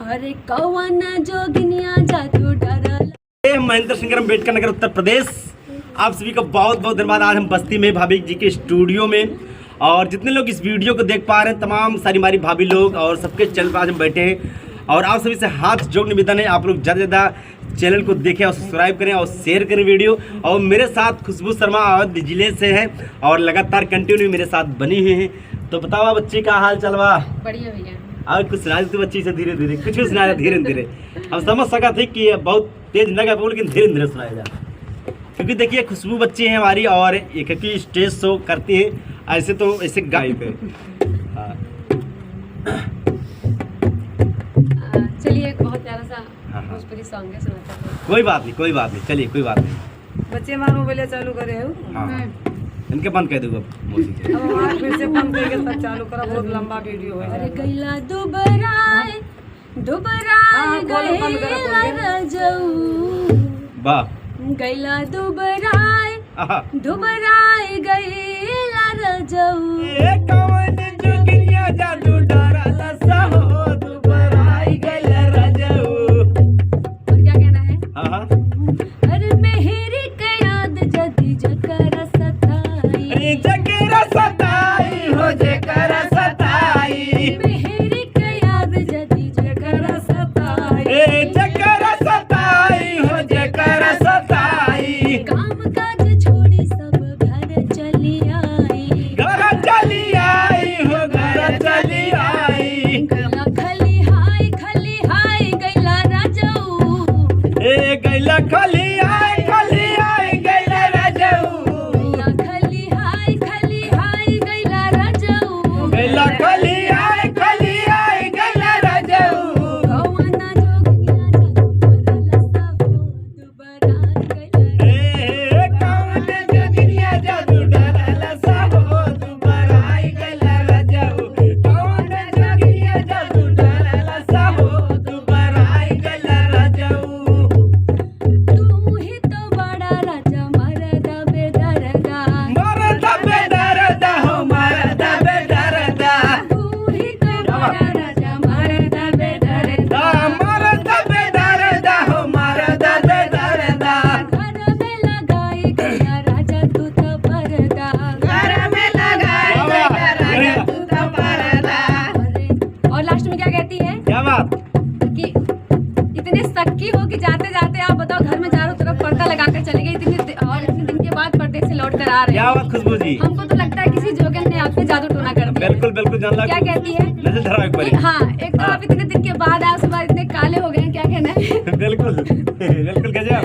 अरे कौन जोगिनिया जादू डरल। महेंद्र सिंह अम्बेडकर नगर उत्तर प्रदेश। आप सभी का बहुत बहुत धन्यवाद। आज हम बस्ती में भाभी जी के स्टूडियो में, और जितने लोग इस वीडियो को देख पा रहे हैं तमाम सारी हमारी भाभी लोग और सबके चैनल पर आज हम बैठे हैं। और आप सभी से हाथ जोड़ निवेदन है, आप लोग ज़्यादा से ज़्यादा चैनल को देखें और सब्सक्राइब करें और शेयर करें वीडियो। और मेरे साथ खुशबू शर्मा अवध जिले से हैं और लगातार कंटिन्यू मेरे साथ बनी हुई हैं। तो बताओ बच्ची का हाल चलवा? बढ़िया भैया। और कुछ सुना देती बच्ची से धीरे धीरे, कुछ भी सुनाया धीरे धीरे। हम समझ सका थे कि बहुत तेज लगा बोल, लेकिन धीरे धीरे सुनाया जाए। क्योंकि देखिए खुशबू बच्ची हैं हमारी और एक ही स्टेज शो करती हैं, ऐसे तो ऐसे गायक है। चलिए एक बहुत प्यारा सा भोजपुरी सॉन्ग है, सुनाता हूँ। कोई बात नहीं, कोई बात नहीं, चलिए कोई बात नहीं। बच्चे मानो बोले चालू करे हो। हाँ इनके बंद कर दूंगा मौसी के। अब आज फिर से बंद करके तब चालू करा, बहुत लंबा वीडियो है। अरे गैला दुबराए दुबराए गैला रजऊ, वाह गैला दुबराए दुबराए गैला रजऊ। ए कौन जोगिनिया जादू डरला सहो दुबराई गैला रजऊ। और क्या कहना है? हां अरे मेहरी के याद जदी जकर सताई, अरे जकर सताई हो जकर सताई, मेहरी के याद जदी जकर सताई, ए जकर सताई हो जकर सताई। काम काज छोड़ी सब घर चली आई, घर चली आई हो घर चली आई। गैला खली हाय गैला राजऊ, ए गैला खली आई गैला रजऊ। गैला खली हाय गैला राजऊ, गैला खली आई गैला रजऊ। कौना जोगिनिया जादू डरला सहो दुबराए गैला। ए कौन जोगिनिया जादू डरला सहो दुबराई गैला रजऊ। कौन जोगिनिया जादू डरला सहो दुबराई गैला रजऊ। तू ही तो बड़ा राजा मरदा बेदरदा, मरदा बेदरदा हो मरदा बेदरदा। तू ही तो बड़ा राजा मरदा बेदरदा, मरदा बेदरदा हो मरदा बेदरदा। घर में लगाई गैला राजा तू तो परदा, घर में लगाई गैला राजा तू तो परदा। अरे और लास्ट में क्या कहती है क्या बात? कि इतने सख्ती हो कि जाते जाते आप बताओ घर में चारों तरफ पर्दा लगाकर चले गए, इतने दिन के बाद पर्दे से लौट कर आ रहे क्या हैं। बात खुशबू जी? हमको तो लगता है किसी जोगन ने आप पे जादू टोना कर दिया। बिल्कुल बिल्कुल जान लगा। क्या कहती है? नजर धरा एक बारी। हाँ एक तो आप इतने दिन के बाद आए, उसके बाद इतने काले हो गए हैं, क्या कहना है? बिल्कुल बिल्कुल गजब।